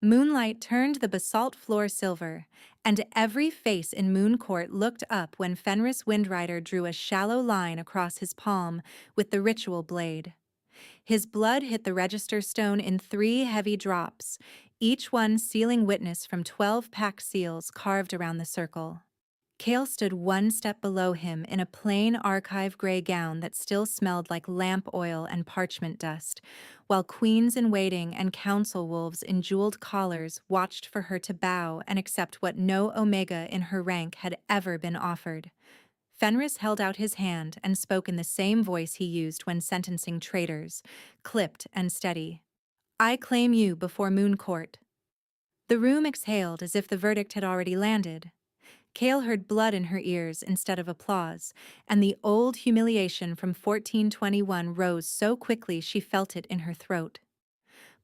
Moonlight turned the basalt floor silver, and every face in Moon Court looked up when Fenris Windrider drew a shallow line across his palm with the ritual blade. His blood hit the register stone in 3 heavy drops, each one sealing witness from 12 pack seals carved around the circle. Kale stood 1 step below him in a plain archive gray gown that still smelled like lamp oil and parchment dust, while queens in waiting and council wolves in jeweled collars watched for her to bow and accept what no Omega in her rank had ever been offered. Fenris held out his hand and spoke in the same voice he used when sentencing traitors, clipped and steady. "I claim you before Moon Court." The room exhaled as if the verdict had already landed. Kale heard blood in her ears instead of applause, and the old humiliation from 1421 rose so quickly she felt it in her throat.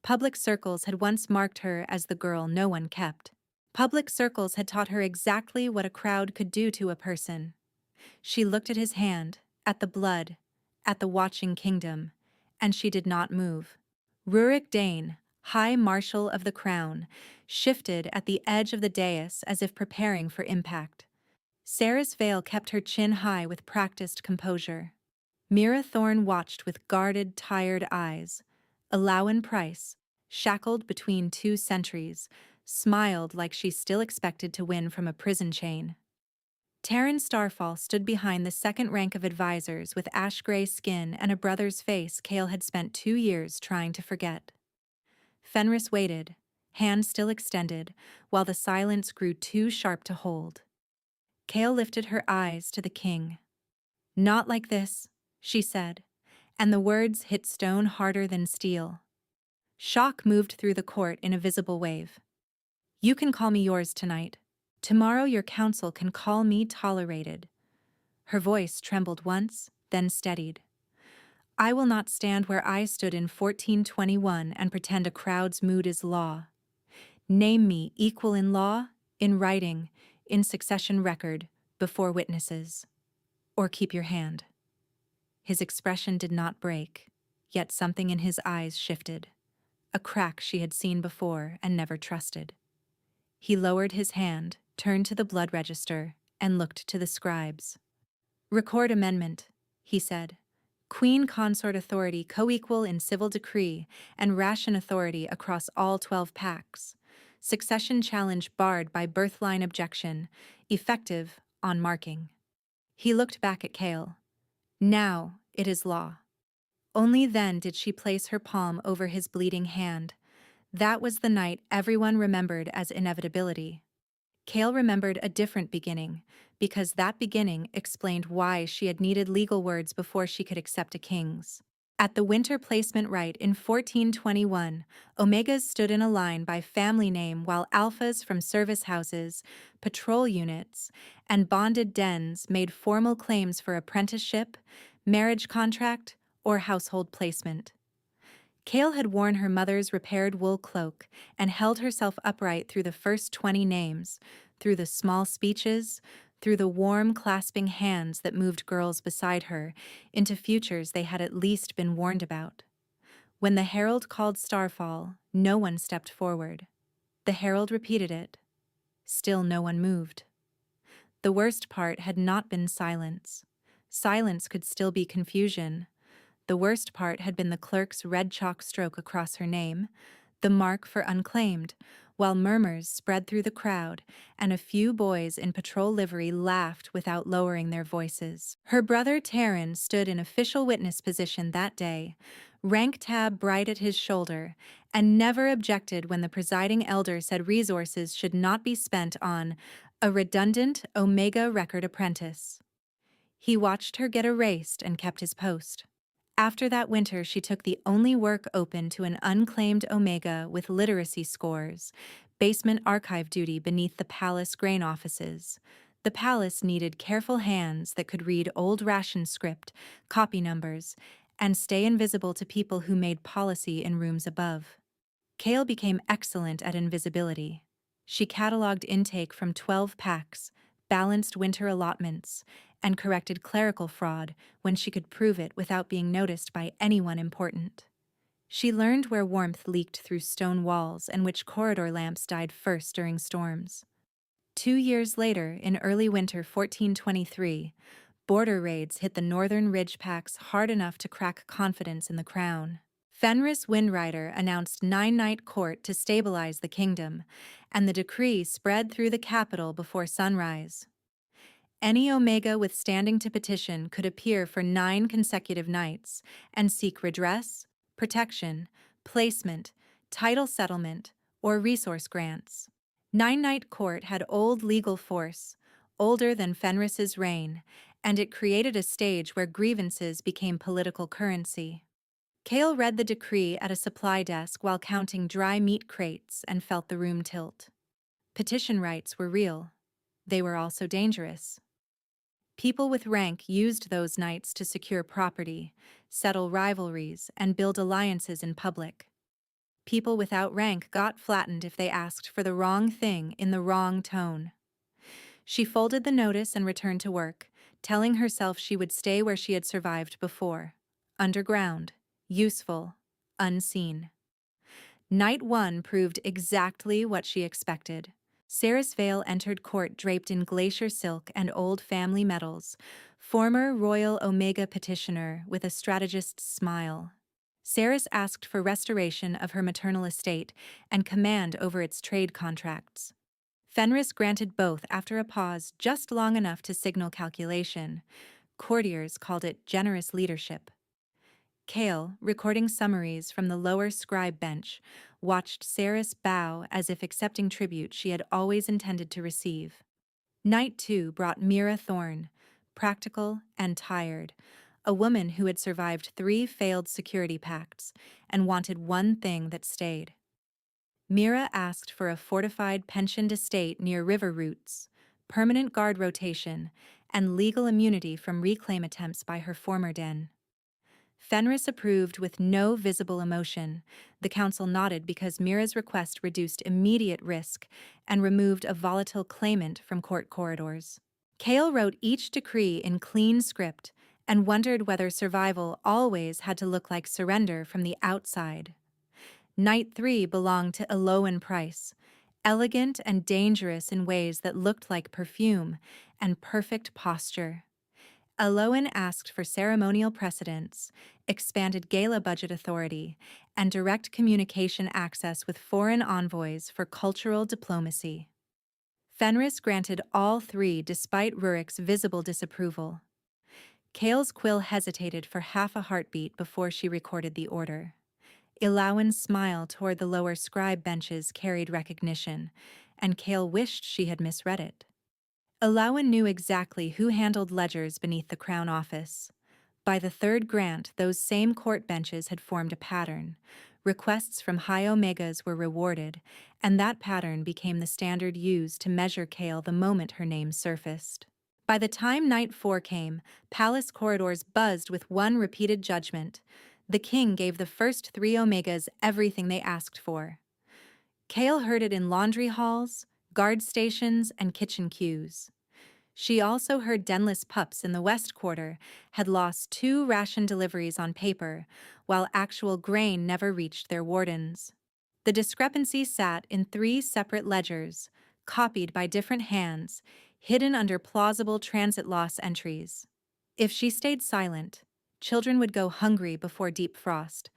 Public circles had once marked her as the girl no one kept. Public circles had taught her exactly what a crowd could do to a person. She looked at his hand, at the blood, at the watching kingdom, and she did not move. Rurik Dane, High Marshal of the Crown, shifted at the edge of the dais as if preparing for impact. Sarah's Vale kept her chin high with practiced composure. Mira Thorne watched with guarded, tired eyes. Alawan Price, shackled between 2 sentries, smiled like she still expected to win from a prison chain. Taryn Starfall stood behind the second rank of advisors with ash-gray skin and a brother's face Kale had spent 2 years trying to forget. Fenris waited, hand still extended, while the silence grew too sharp to hold. Kale lifted her eyes to the king. "Not like this," she said, and the words hit stone harder than steel. Shock moved through the court in a visible wave. "You can call me yours tonight. Tomorrow your council can call me tolerated." Her voice trembled once, then steadied. "I will not stand where I stood in 1421 and pretend a crowd's mood is law. Name me equal in law, in writing, in succession record, before witnesses. Or keep your hand." His expression did not break, yet something in his eyes shifted. A crack she had seen before and never trusted. He lowered his hand, turned to the blood register, and looked to the scribes. "Record amendment," he said. "Queen consort authority co-equal in civil decree and ration authority across all 12 packs. Succession challenge barred by birthline objection, effective on marking." He looked back at Kale. Now it is law. Only then did she place her palm over his bleeding hand. That was the night everyone remembered as inevitability. Kale remembered a different beginning, because that beginning explained why she had needed legal words before she could accept a king's. At the winter placement rite in 1421, Omegas stood in a line by family name while alphas from service houses, patrol units, and bonded dens made formal claims for apprenticeship, marriage contract, or household placement. Kale had worn her mother's repaired wool cloak and held herself upright through the first 20 names, through the small speeches, through the warm, clasping hands that moved girls beside her into futures they had at least been warned about. When the herald called Starfall, no one stepped forward. The herald repeated it. Still no one moved. The worst part had not been silence. Silence could still be confusion. The worst part had been the clerk's red chalk stroke across her name, the mark for unclaimed, while murmurs spread through the crowd and a few boys in patrol livery laughed without lowering their voices. Her brother Taryn stood in official witness position that day, rank tab bright at his shoulder, and never objected when the presiding elder said resources should not be spent on a redundant Omega record apprentice. He watched her get erased and kept his post. After that winter, she took the only work open to an unclaimed Omega with literacy scores, basement archive duty beneath the palace grain offices. The palace needed careful hands that could read old ration script, copy numbers, and stay invisible to people who made policy in rooms above. Kale became excellent at invisibility. She cataloged intake from 12 packs, balanced winter allotments, and corrected clerical fraud when she could prove it without being noticed by anyone important. She learned where warmth leaked through stone walls and which corridor lamps died first during storms. 2 years later, in early winter 1423, border raids hit the northern ridge packs hard enough to crack confidence in the crown. Fenris Windrider announced nine-night court to stabilize the kingdom, and the decree spread through the capital before sunrise. Any Omega withstanding to petition could appear for 9 consecutive nights and seek redress, protection, placement, title settlement, or resource grants. Nine-Night Court had old legal force, older than Fenris's reign, and it created a stage where grievances became political currency. Kale read the decree at a supply desk while counting dry meat crates and felt the room tilt. Petition rights were real. They were also dangerous. People with rank used those nights to secure property, settle rivalries, and build alliances in public. People without rank got flattened if they asked for the wrong thing in the wrong tone. She folded the notice and returned to work, telling herself she would stay where she had survived before. Underground, useful, unseen. Night 1 proved exactly what she expected. Saris Vale entered court draped in glacier silk and old family medals, former Royal Omega petitioner with a strategist's smile. Saris asked for restoration of her maternal estate and command over its trade contracts. Fenris granted both after a pause just long enough to signal calculation. Courtiers called it generous leadership. Kale, recording summaries from the lower scribe bench, watched Saris bow as if accepting tribute she had always intended to receive. Night 2 brought Mira Thorne, practical and tired, a woman who had survived 3 failed security pacts and wanted one thing that stayed. Mira asked for a fortified pensioned estate near river routes, permanent guard rotation, and legal immunity from reclaim attempts by her former den. Fenris approved with no visible emotion. The council nodded because Mira's request reduced immediate risk and removed a volatile claimant from court corridors. Kale wrote each decree in clean script and wondered whether survival always had to look like surrender from the outside. Night 3 belonged to Eloan Price, elegant and dangerous in ways that looked like perfume and perfect posture. Eloan asked for ceremonial precedence, expanded gala budget authority, and direct communication access with foreign envoys for cultural diplomacy. Fenris granted all 3 despite Rurik's visible disapproval. Kale's quill hesitated for half a heartbeat before she recorded the order. Eloan's smile toward the lower scribe benches carried recognition, and Kale wished she had misread it. Eloan knew exactly who handled ledgers beneath the Crown Office. By the 3rd grant, those same court benches had formed a pattern. Requests from high Omegas were rewarded, and that pattern became the standard used to measure Kale the moment her name surfaced. By the time Night 4 came, palace corridors buzzed with one repeated judgment. The king gave the first 3 Omegas everything they asked for. Kale heard it in laundry halls, guard stations, and kitchen queues. She also heard denless pups in the West Quarter had lost 2 ration deliveries on paper, while actual grain never reached their wardens. The discrepancy sat in 3 separate ledgers, copied by different hands, hidden under plausible transit loss entries. If she stayed silent, children would go hungry before deep frost.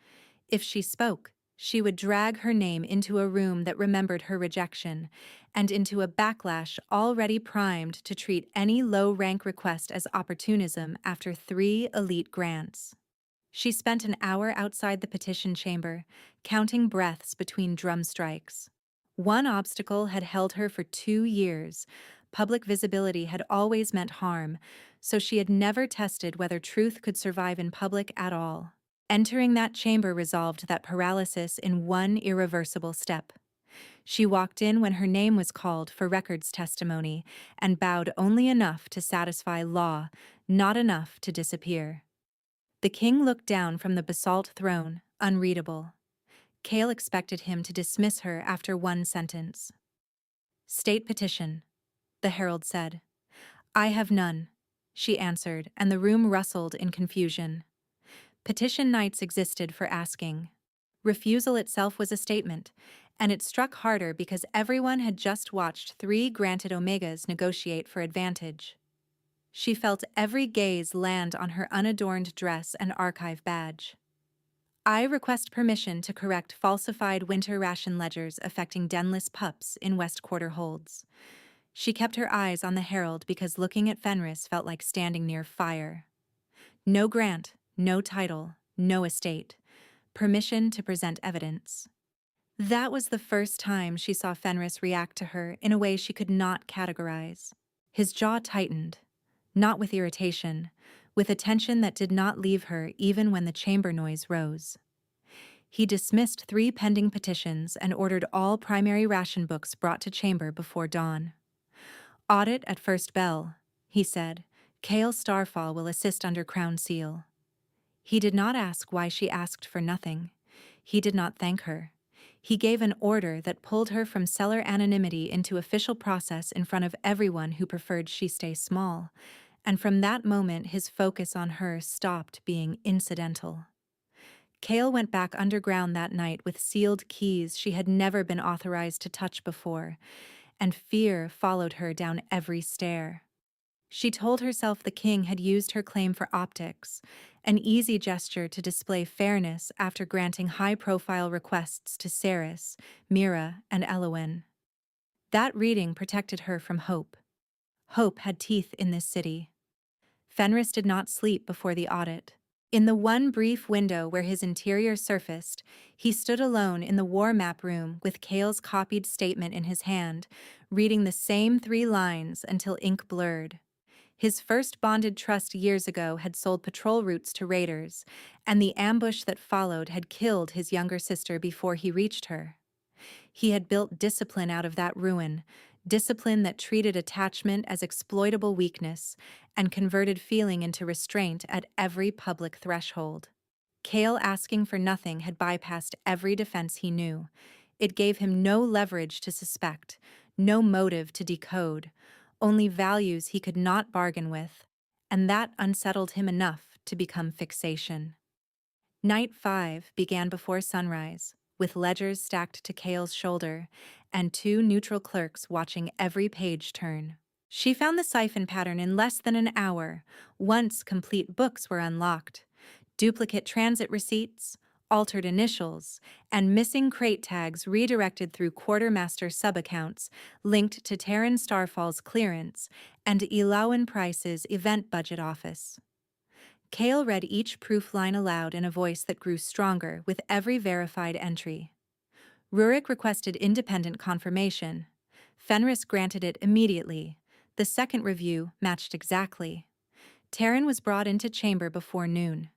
If she spoke, she would drag her name into a room that remembered her rejection, and into a backlash already primed to treat any low-rank request as opportunism after 3 elite grants. She spent an hour outside the petition chamber, counting breaths between drum strikes. One obstacle had held her for 2 years. Public visibility had always meant harm, so she had never tested whether truth could survive in public at all. Entering that chamber resolved that paralysis in one irreversible step. She walked in when her name was called for records testimony and bowed only enough to satisfy law, not enough to disappear. The king looked down from the basalt throne, unreadable. Kale expected him to dismiss her after one sentence. "State petition," the herald said. "I have none," she answered, and the room rustled in confusion. Petition nights existed for asking. Refusal itself was a statement, and it struck harder because everyone had just watched three granted Omegas negotiate for advantage. She felt every gaze land on her unadorned dress and archive badge. I request permission to correct falsified winter ration ledgers affecting denless pups in West Quarter holds. She kept her eyes on the Herald because looking at Fenris felt like standing near fire. No grant, no title, no estate. Permission to present evidence. That was the first time she saw Fenris react to her in a way she could not categorize. His jaw tightened, not with irritation, with a tension that did not leave her even when the chamber noise rose. He dismissed 3 pending petitions and ordered all primary ration books brought to chamber before dawn. Audit at first bell, he said. Kale Starfall will assist under Crown Seal. He did not ask why she asked for nothing. He did not thank her. He gave an order that pulled her from cellar anonymity into official process in front of everyone who preferred she stay small, and from that moment his focus on her stopped being incidental. Kale went back underground that night with sealed keys she had never been authorized to touch before, and fear followed her down every stair. She told herself the king had used her claim for optics, an easy gesture to display fairness after granting high-profile requests to Cerys, Mira, and Elowen. That reading protected her from hope. Hope had teeth in this city. Fenris did not sleep before the audit. In the one brief window where his interior surfaced, he stood alone in the war map room with Kale's copied statement in his hand, reading the same 3 lines until ink blurred. His first bonded trust years ago had sold patrol routes to raiders, and the ambush that followed had killed his younger sister before he reached her. He had built discipline out of that ruin, discipline that treated attachment as exploitable weakness and converted feeling into restraint at every public threshold. Kale asking for nothing had bypassed every defense he knew. It gave him no leverage to suspect, no motive to decode, only values he could not bargain with, and that unsettled him enough to become fixation. Night 5 began before sunrise, with ledgers stacked to Kale's shoulder and 2 neutral clerks watching every page turn. She found the siphon pattern in less than an hour, once complete books were unlocked. Duplicate transit receipts, altered initials, and missing crate tags redirected through quartermaster sub-accounts linked to Terran Starfall's clearance and Elawan Price's event budget office. Kale read each proof line aloud in a voice that grew stronger with every verified entry. Rurik requested independent confirmation. Fenris granted it immediately. The second review matched exactly. Terran was brought into chamber before noon.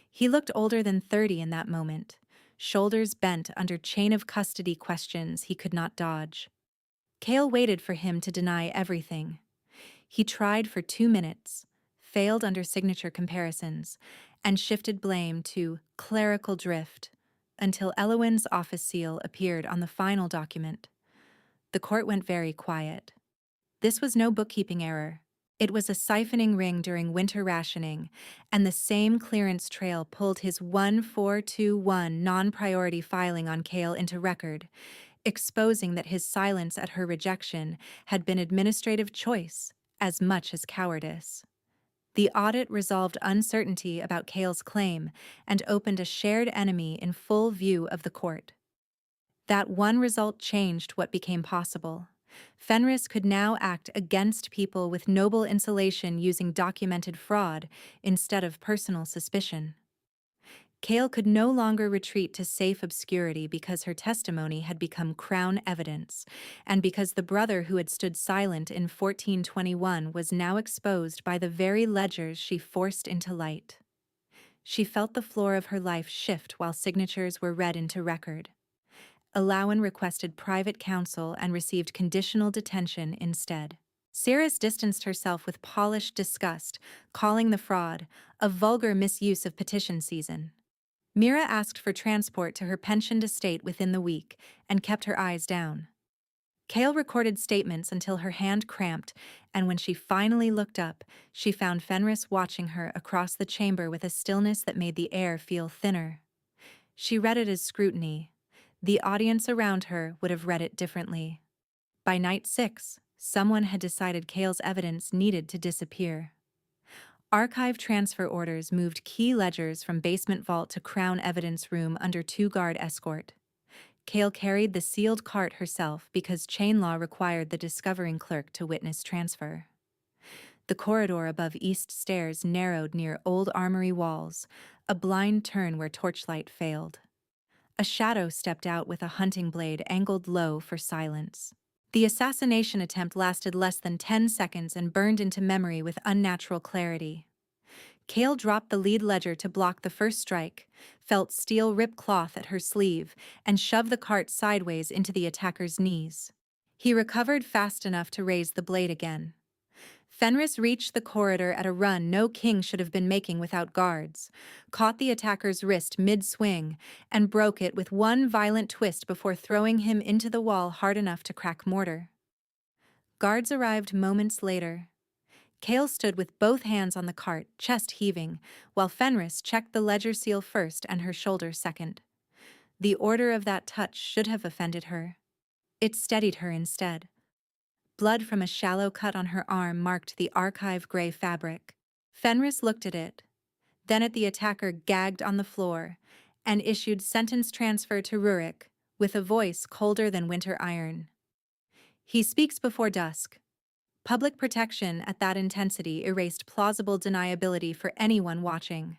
He looked older than 30 in that moment, shoulders bent under chain of custody questions he could not dodge. Kale waited for him to deny everything. He tried for 2 minutes, failed under signature comparisons, and shifted blame to clerical drift until Elowen's office seal appeared on the final document. The court went very quiet. This was no bookkeeping error. It was a siphoning ring during winter rationing, and the same clearance trail pulled his 1421 non-priority filing on Kale into record, exposing that his silence at her rejection had been administrative choice as much as cowardice. The audit resolved uncertainty about Kale's claim and opened a shared enemy in full view of the court. That one result changed what became possible. Fenris could now act against people with noble insulation using documented fraud instead of personal suspicion. Kale could no longer retreat to safe obscurity because her testimony had become crown evidence, and because the brother who had stood silent in 1421 was now exposed by the very ledgers she forced into light. She felt the floor of her life shift while signatures were read into record. Elawan requested private counsel and received conditional detention instead. Cerys distanced herself with polished disgust, calling the fraud a vulgar misuse of petition season. Mira asked for transport to her pensioned estate within the week and kept her eyes down. Kale recorded statements until her hand cramped, and when she finally looked up, she found Fenris watching her across the chamber with a stillness that made the air feel thinner. She read it as scrutiny. The audience around her would have read it differently. By night 6, someone had decided Cale's evidence needed to disappear. Archive transfer orders moved key ledgers from basement vault to Crown evidence room under 2-guard escort. Cale carried the sealed cart herself because chain law required the discovering clerk to witness transfer. The corridor above east stairs narrowed near old armory walls, a blind turn where torchlight failed. A shadow stepped out with a hunting blade angled low for silence. The assassination attempt lasted less than 10 seconds and burned into memory with unnatural clarity. Cale dropped the lead ledger to block the first strike, felt steel rip cloth at her sleeve, and shoved the cart sideways into the attacker's knees. He recovered fast enough to raise the blade again. Fenris reached the corridor at a run no king should have been making without guards, caught the attacker's wrist mid-swing, and broke it with one violent twist before throwing him into the wall hard enough to crack mortar. Guards arrived moments later. Cale stood with both hands on the cart, chest heaving, while Fenris checked the ledger seal first and her shoulder second. The order of that touch should have offended her. It steadied her instead. Blood from a shallow cut on her arm marked the archive gray fabric. Fenris looked at it, then at the attacker gagged on the floor, and issued sentence transfer to Rurik, with a voice colder than winter iron. He speaks before dusk. Public protection at that intensity erased plausible deniability for anyone watching.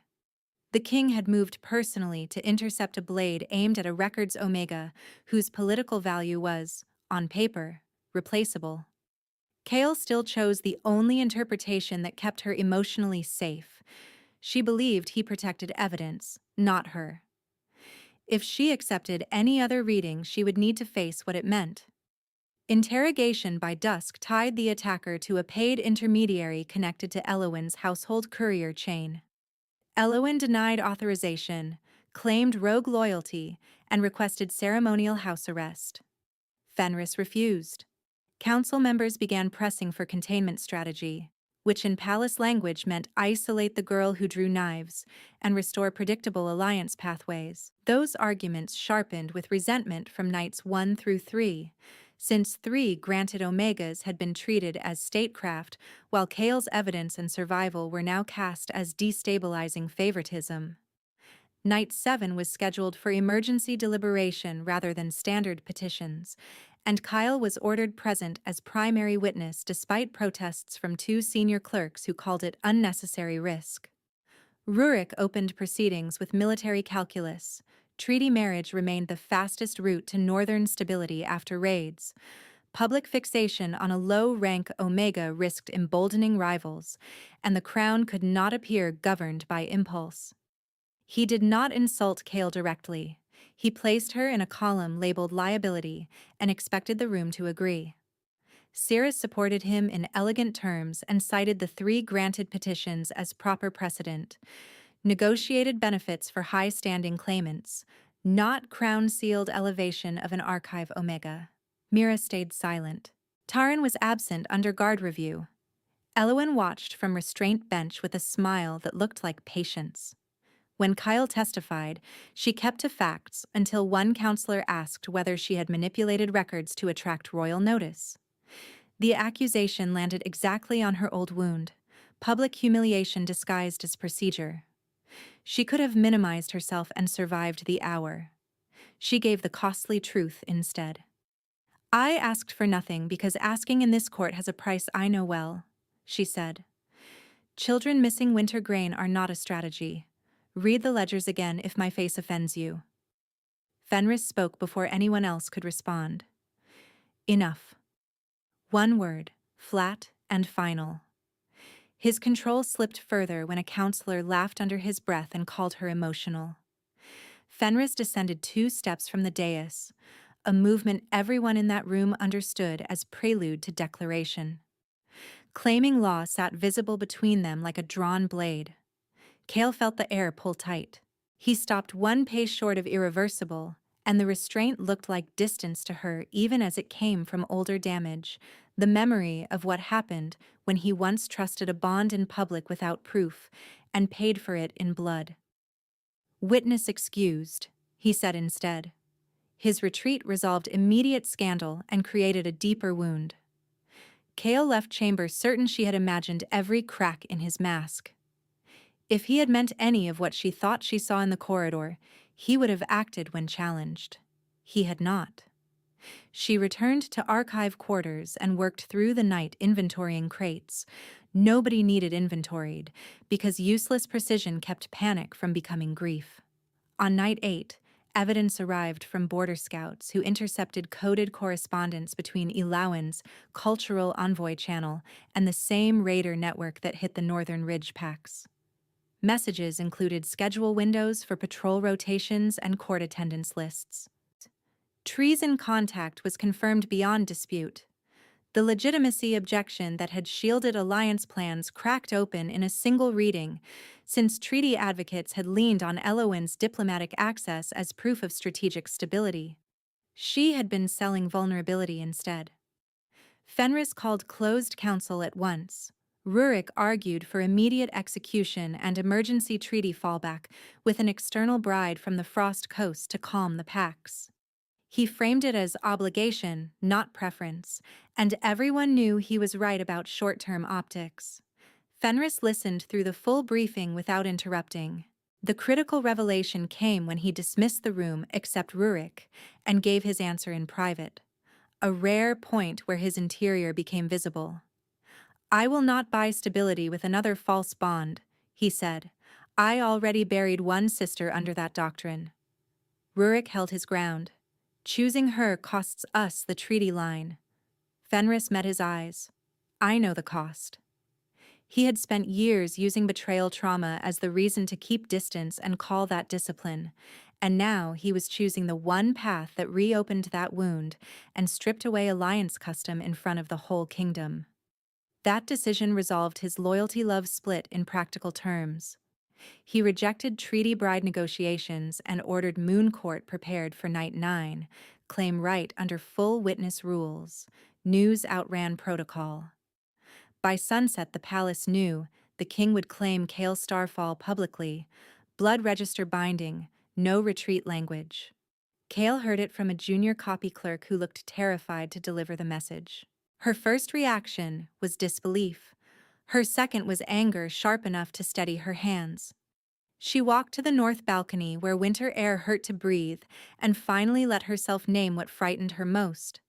The king had moved personally to intercept a blade aimed at a Records Omega, whose political value was, on paper, replaceable. Cale still chose the only interpretation that kept her emotionally safe. She believed he protected evidence, not her. If she accepted any other reading, she would need to face what it meant. Interrogation by dusk tied the attacker to a paid intermediary connected to Elowin's household courier chain. Elowin denied authorization, claimed rogue loyalty, and requested ceremonial house arrest. Fenris refused. Council members began pressing for containment strategy, which in palace language meant isolate the girl who drew knives and restore predictable alliance pathways. Those arguments sharpened with resentment from nights 1 through 3, since 3 granted Omegas had been treated as statecraft, while Cale's evidence and survival were now cast as destabilizing favoritism. Night 7 was scheduled for emergency deliberation rather than standard petitions, and Kyle was ordered present as primary witness despite protests from 2 senior clerks who called it unnecessary risk. Rurik opened proceedings with military calculus. Treaty marriage remained the fastest route to northern stability after raids. Public fixation on a low-rank Omega risked emboldening rivals, and the crown could not appear governed by impulse. He did not insult Cale directly. He placed her in a column labeled liability and expected the room to agree. Cirrus supported him in elegant terms and cited the 3 granted petitions as proper precedent. Negotiated benefits for high-standing claimants, not crown-sealed elevation of an archive Omega. Mira stayed silent. Taran was absent under guard review. Elowin watched from restraint bench with a smile that looked like patience. When Kyle testified, she kept to facts until one counselor asked whether she had manipulated records to attract royal notice. The accusation landed exactly on her old wound, public humiliation disguised as procedure. She could have minimized herself and survived the hour. She gave the costly truth instead. "I asked for nothing because asking in this court has a price I know well," she said. "Children missing winter grain are not a strategy. Read the ledgers again if my face offends you." Fenris spoke before anyone else could respond. "Enough." One word, flat and final. His control slipped further when a counselor laughed under his breath and called her emotional. Fenris descended 2 steps from the dais, a movement everyone in that room understood as prelude to declaration. Claiming law sat visible between them like a drawn blade. Cale felt the air pull tight. He stopped 1 pace short of irreversible, and the restraint looked like distance to her even as it came from older damage, the memory of what happened when he once trusted a bond in public without proof and paid for it in blood. Witness excused. he said instead. His retreat resolved immediate scandal and created a deeper wound. Kale left Chambers certain she had imagined every crack in his mask. If he had meant any of what she thought she saw in the corridor, he would have acted when challenged. He had not. She returned to archive quarters and worked through the night inventorying crates. Nobody needed inventoried, because useless precision kept panic from becoming grief. On night 8, evidence arrived from border scouts who intercepted coded correspondence between Ilawan's Cultural Envoy channel and the same raider network that hit the Northern Ridge Packs. Messages included schedule windows for patrol rotations and court attendance lists. Treason contact was confirmed beyond dispute. The legitimacy objection that had shielded alliance plans cracked open in a single reading, since treaty advocates had leaned on Elowin's diplomatic access as proof of strategic stability. She had been selling vulnerability instead. Fenris called closed council at once. Rurik argued for immediate execution and emergency treaty fallback with an external bride from the Frost Coast to calm the Pax. He framed it as obligation, not preference, and everyone knew he was right about short-term optics. Fenris listened through the full briefing without interrupting. The critical revelation came when he dismissed the room except Rurik and gave his answer in private, a rare point where his interior became visible. "I will not buy stability with another false bond," he said. "I already buried one sister under that doctrine." Rurik held his ground. "Choosing her costs us the treaty line." Fenris met his eyes. "I know the cost." He had spent years using betrayal trauma as the reason to keep distance and call that discipline, and now he was choosing the one path that reopened that wound and stripped away alliance custom in front of the whole kingdom. That decision resolved his loyalty-love split in practical terms. He rejected treaty bride negotiations and ordered Moon Court prepared for Night 9, claim right under full witness rules. News outran protocol. By sunset the palace knew the king would claim Kale Starfall publicly, blood register binding, no retreat language. Kale heard it from a junior copy clerk who looked terrified to deliver the message. Her first reaction was disbelief. Her second was anger sharp enough to steady her hands. She walked to the north balcony where winter air hurt to breathe and finally let herself name what frightened her most.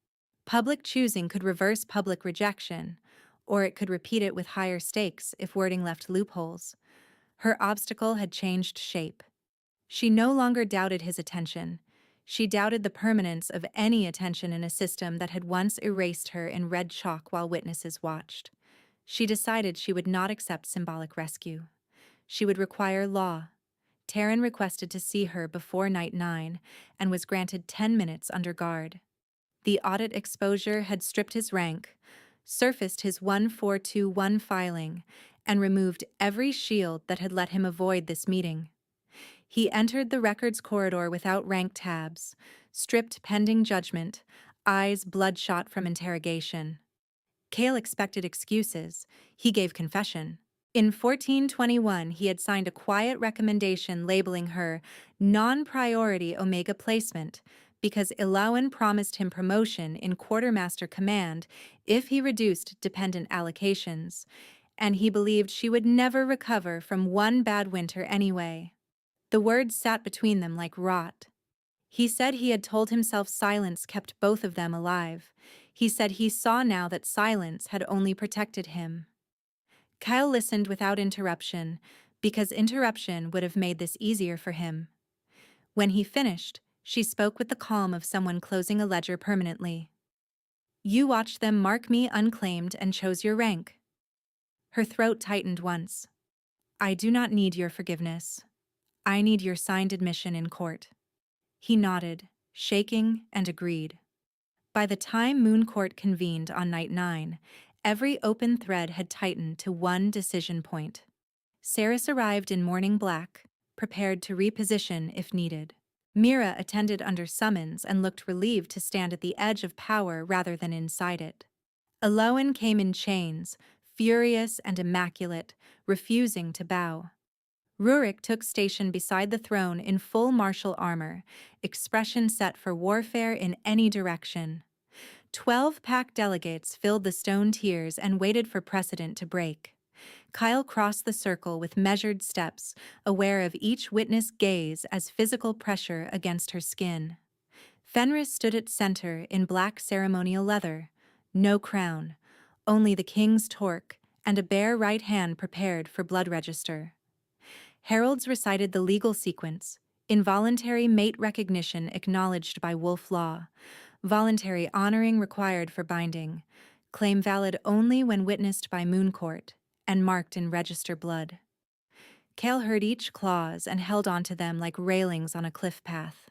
Public choosing could reverse public rejection, or it could repeat it with higher stakes if wording left loopholes. Her obstacle had changed shape. She no longer doubted his attention. She doubted the permanence of any attention in a system that had once erased her in red chalk while witnesses watched. She decided she would not accept symbolic rescue. She would require law. Taryn requested to see her before Night 9 and was granted 10 minutes under guard. The audit exposure had stripped his rank, surfaced his 1421 filing, and removed every shield that had let him avoid this meeting. He entered the records corridor without rank tabs, stripped pending judgment, eyes bloodshot from interrogation. Kale expected excuses. He gave confession. In 1421, he had signed a quiet recommendation labeling her non-priority Omega placement because Ilawan promised him promotion in Quartermaster Command if he reduced dependent allocations, and he believed she would never recover from one bad winter anyway. The words sat between them like rot. He said he had told himself silence kept both of them alive. He said he saw now that silence had only protected him. Kyle listened without interruption, because interruption would have made this easier for him. When he finished, she spoke with the calm of someone closing a ledger permanently. "You watched them mark me unclaimed and chose your rank." Her throat tightened once. "I do not need your forgiveness. I need your signed admission in court." He nodded, shaking, and agreed. By the time Moon Court convened on Night 9, every open thread had tightened to one decision point. Saris arrived in morning black, prepared to reposition if needed. Mira attended under summons and looked relieved to stand at the edge of power rather than inside it. Elowen came in chains, furious and immaculate, refusing to bow. Rurik took station beside the throne in full martial armor, expression set for warfare in any direction. 12 pack delegates filled the stone tiers and waited for precedent to break. Kyle crossed the circle with measured steps, aware of each witness' gaze as physical pressure against her skin. Fenris stood at center in black ceremonial leather. No crown, only the king's torque, and a bare right hand prepared for blood register. Heralds recited the legal sequence: involuntary mate recognition acknowledged by Wolf Law, voluntary honoring required for binding, claim valid only when witnessed by Moon Court, and marked in register blood. Kale heard each clause and held onto them like railings on a cliff path.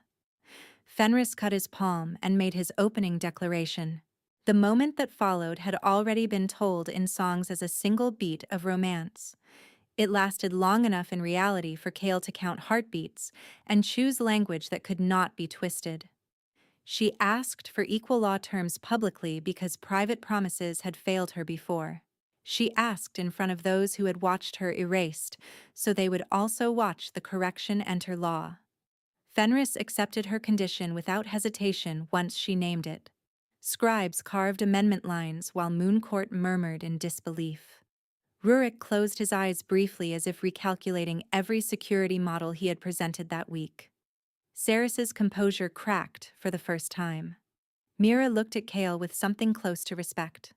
Fenris cut his palm and made his opening declaration. The moment that followed had already been told in songs as a single beat of romance. It lasted long enough in reality for Kale to count heartbeats and choose language that could not be twisted. She asked for equal law terms publicly because private promises had failed her before. She asked in front of those who had watched her erased, so they would also watch the correction enter law. Fenris accepted her condition without hesitation once she named it. Scribes carved amendment lines while Moon Court murmured in disbelief. Rurik closed his eyes briefly as if recalculating every security model he had presented that week. Saris's composure cracked for the first time. Mira looked at Kale with something close to respect.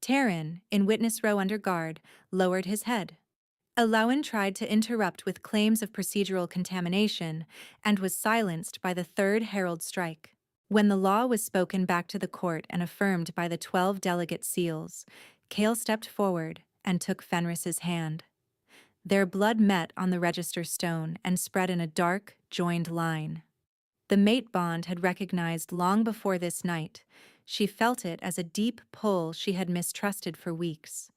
Taryn, in witness row under guard, lowered his head. Alawan tried to interrupt with claims of procedural contamination and was silenced by the third herald strike. When the law was spoken back to the court and affirmed by the 12 delegate seals, Kale stepped forward and took Fenris's hand. Their blood met on the register stone and spread in a dark, joined line. The mate bond had recognized long before this night. She felt it as a deep pull she had mistrusted for weeks.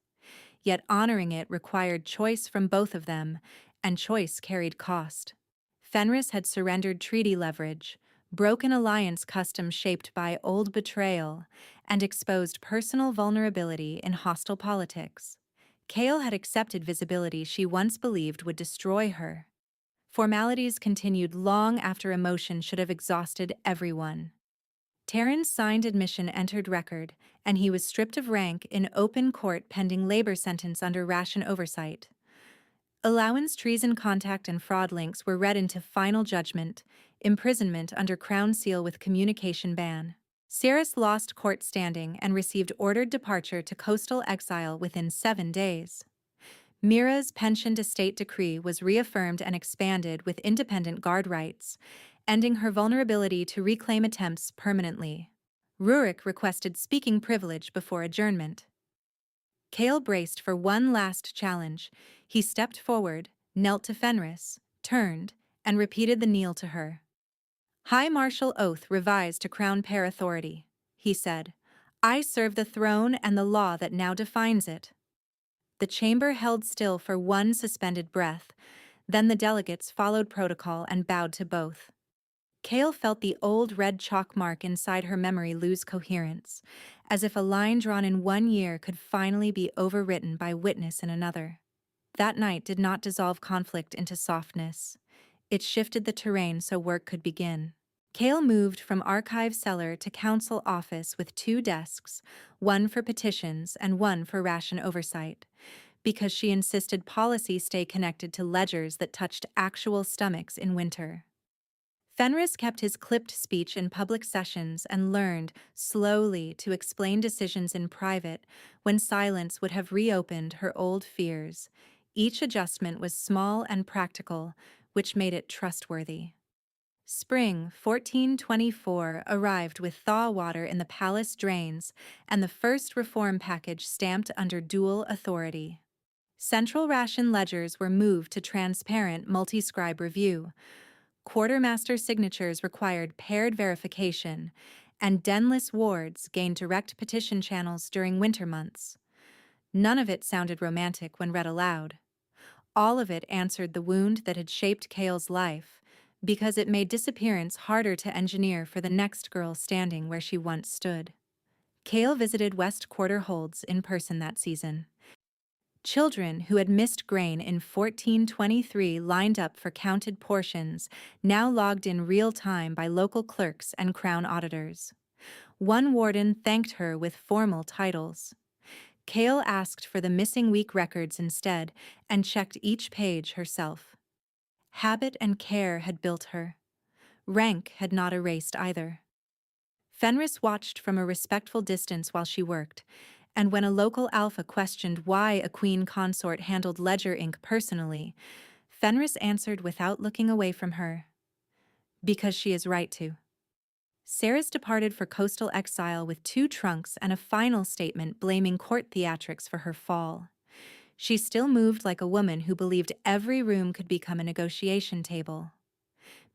Yet honoring it required choice from both of them, and choice carried cost. Fenris had surrendered treaty leverage, broken alliance customs shaped by old betrayal, and exposed personal vulnerability in hostile politics. Kale had accepted visibility she once believed would destroy her. Formalities continued long after emotion should have exhausted everyone. Taryn's signed admission entered record, and he was stripped of rank in open court pending labor sentence under ration oversight. Alawan's treason, contact, and fraud links were read into final judgment: imprisonment under Crown Seal with communication ban. Saris lost court standing and received ordered departure to coastal exile within 7 days. Mira's pensioned estate decree was reaffirmed and expanded with independent guard rights, ending her vulnerability to reclaim attempts permanently. Rurik requested speaking privilege before adjournment. Kale braced for one last challenge. He stepped forward, knelt to Fenris, turned, and repeated the kneel to her. "High Martial Oath revised to Crown Pair Authority," he said. "I serve the throne and the law that now defines it." The chamber held still for one suspended breath, then the delegates followed protocol and bowed to both. Kale felt the old red chalk mark inside her memory lose coherence, as if a line drawn in one year could finally be overwritten by witness in another. That night did not dissolve conflict into softness. It shifted the terrain so work could begin. Kale moved from archive cellar to council office with 2 desks, one for petitions and one for ration oversight, because she insisted policy stay connected to ledgers that touched actual stomachs in winter. Fenris kept his clipped speech in public sessions and learned, slowly, to explain decisions in private when silence would have reopened her old fears. Each adjustment was small and practical, which made it trustworthy. Spring 1424 arrived with thaw water in the palace drains and the first reform package stamped under dual authority. Central ration ledgers were moved to transparent multi-scribe review. Quartermaster signatures required paired verification, and denless wards gained direct petition channels during winter months. None of it sounded romantic when read aloud. All of it answered the wound that had shaped Kale's life, because it made disappearance harder to engineer for the next girl standing where she once stood. Kale visited West Quarter Holds in person that season. Children who had missed grain in 1423 lined up for counted portions, now logged in real time by local clerks and crown auditors. One warden thanked her with formal titles. Kale asked for the missing week records instead and checked each page herself. Habit and care had built her. Rank had not erased either. Fenris watched from a respectful distance while she worked, and when a local alpha questioned why a queen consort handled ledger ink personally, Fenris answered without looking away from her. Because she is right to. Saris departed for coastal exile with 2 trunks and a final statement blaming court theatrics for her fall. She still moved like a woman who believed every room could become a negotiation table.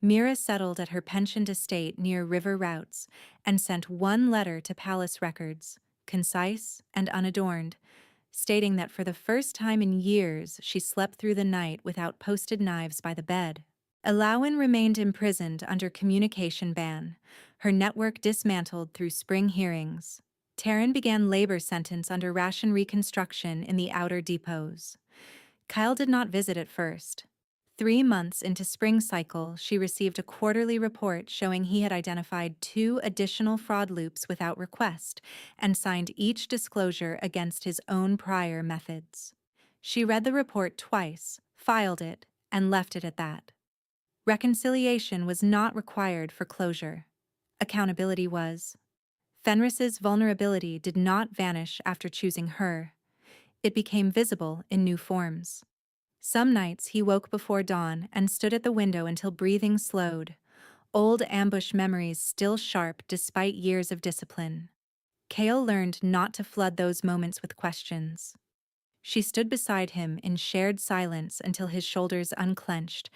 Mira settled at her pensioned estate near river routes and sent one letter to palace records, concise and unadorned, stating that for the first time in years she slept through the night without posted knives by the bed. Elowin remained imprisoned under communication ban, her network dismantled through spring hearings. Taryn began labor sentence under ration reconstruction in the outer depots. Kyle did not visit at first. 3 months into spring cycle, she received a quarterly report showing he had identified 2 additional fraud loops without request and signed each disclosure against his own prior methods. She read the report twice, filed it, and left it at that. Reconciliation was not required for closure. Accountability was. Fenris's vulnerability did not vanish after choosing her. It became visible in new forms. Some nights he woke before dawn and stood at the window until breathing slowed, old ambush memories still sharp despite years of discipline. Kale learned not to flood those moments with questions. She stood beside him in shared silence until his shoulders unclenched,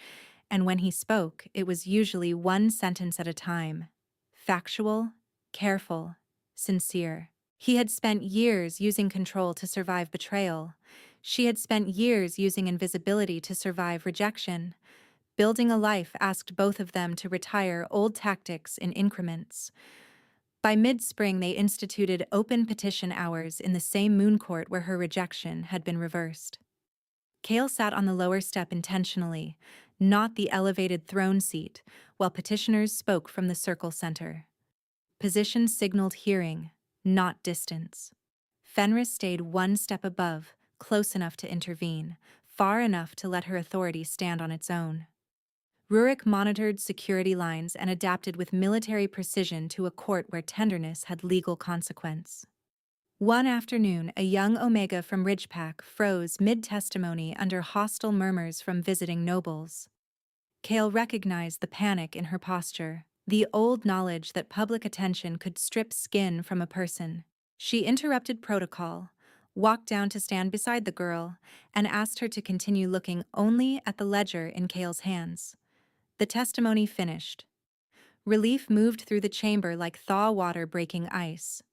and when he spoke, it was usually one sentence at a time. Factual, careful, sincere. He had spent years using control to survive betrayal. She had spent years using invisibility to survive rejection. Building a life asked both of them to retire old tactics in increments. By mid-spring, they instituted open petition hours in the same moon court where her rejection had been reversed. Kale sat on the lower step intentionally, not the elevated throne seat, while petitioners spoke from the circle center. Position signaled hearing, not distance. Fenris stayed one step above, close enough to intervene, far enough to let her authority stand on its own. Rurik monitored security lines and adapted with military precision to a court where tenderness had legal consequence. One afternoon, a young Omega from Ridgepack froze mid-testimony under hostile murmurs from visiting nobles. Kale recognized the panic in her posture, the old knowledge that public attention could strip skin from a person. She interrupted protocol, walked down to stand beside the girl, and asked her to continue looking only at the ledger in Kale's hands. The testimony finished. Relief moved through the chamber like thaw water breaking ice.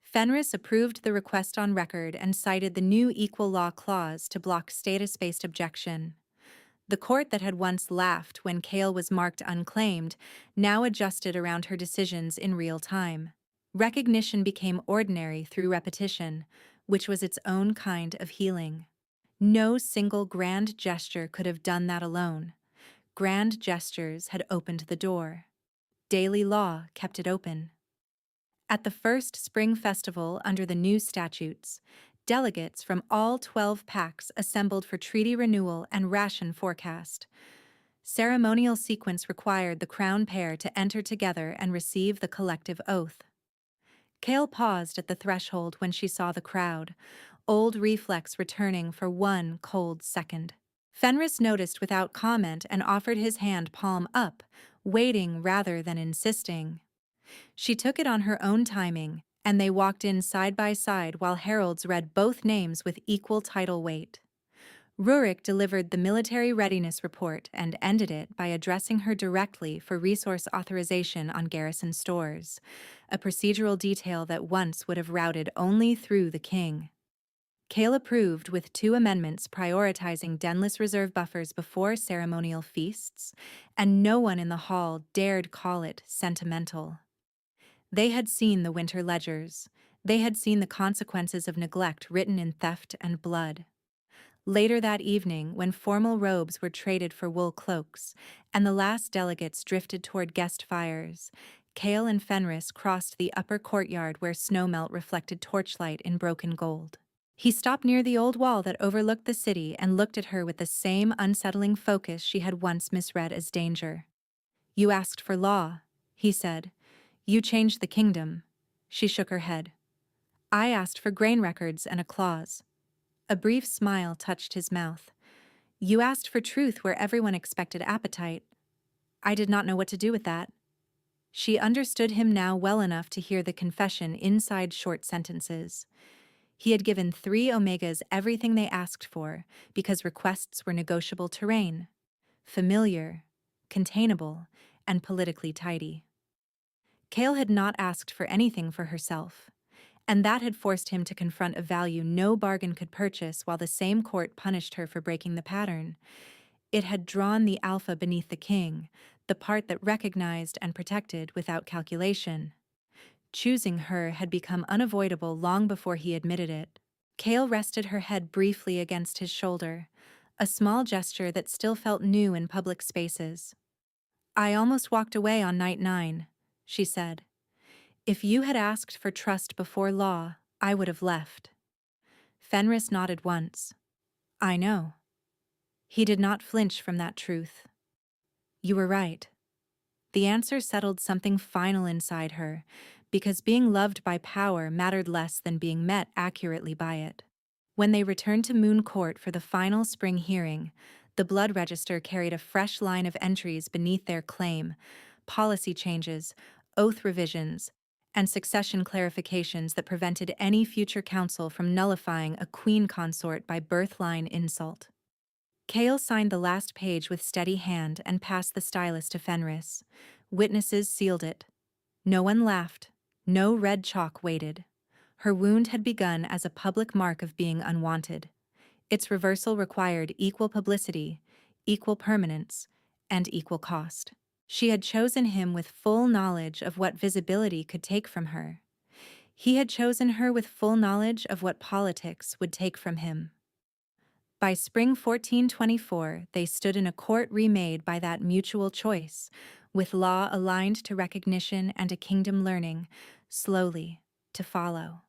Fenris approved the request on record and cited the new equal law clause to block status-based objection. The court that had once laughed when Kale was marked unclaimed now adjusted around her decisions in real time. Recognition became ordinary through repetition, which was its own kind of healing. No single grand gesture could have done that alone. Grand gestures had opened the door. Daily law kept it open. At the first spring festival under the new statutes, delegates from all 12 packs assembled for treaty renewal and ration forecast. Ceremonial sequence required the crown pair to enter together and receive the collective oath. Kale paused at the threshold when she saw the crowd, old reflex returning for one cold second. Fenris noticed without comment and offered his hand palm up, waiting rather than insisting. She took it on her own timing, and they walked in side by side while heralds read both names with equal title weight. Rurik delivered the military readiness report and ended it by addressing her directly for resource authorization on garrison stores, a procedural detail that once would have routed only through the king. Kale approved with 2 amendments prioritizing denless reserve buffers before ceremonial feasts, and no one in the hall dared call it sentimental. They had seen the winter ledgers. They had seen the consequences of neglect written in theft and blood. Later that evening, when formal robes were traded for wool cloaks, and the last delegates drifted toward guest fires, Cale and Fenris crossed the upper courtyard where snowmelt reflected torchlight in broken gold. He stopped near the old wall that overlooked the city and looked at her with the same unsettling focus she had once misread as danger. "You asked for law," he said. "You changed the kingdom." She shook her head. "I asked for grain records and a clause." A brief smile touched his mouth. "You asked for truth where everyone expected appetite. I did not know what to do with that." She understood him now well enough to hear the confession inside short sentences. He had given 3 Omegas everything they asked for because requests were negotiable terrain: familiar, containable, and politically tidy. Cale had not asked for anything for herself, and that had forced him to confront a value no bargain could purchase while the same court punished her for breaking the pattern. It had drawn the alpha beneath the king, the part that recognized and protected without calculation. Choosing her had become unavoidable long before he admitted it. Cale rested her head briefly against his shoulder, a small gesture that still felt new in public spaces. "I almost walked away on night 9, she said. "If you had asked for trust before law, I would have left." Fenris nodded once. "I know." He did not flinch from that truth. "You were right." The answer settled something final inside her, because being loved by power mattered less than being met accurately by it. When they returned to Moon Court for the final spring hearing, the blood register carried a fresh line of entries beneath their claim: policy changes, oath revisions, and succession clarifications that prevented any future council from nullifying a queen consort by birthline insult. Cale signed the last page with steady hand and passed the stylus to Fenris. Witnesses sealed it. No one laughed. No red chalk waited. Her wound had begun as a public mark of being unwanted. Its reversal required equal publicity, equal permanence, and equal cost. She had chosen him with full knowledge of what visibility could take from her. He had chosen her with full knowledge of what politics would take from him. By spring 1424, they stood in a court remade by that mutual choice, with law aligned to recognition and a kingdom learning, slowly, to follow.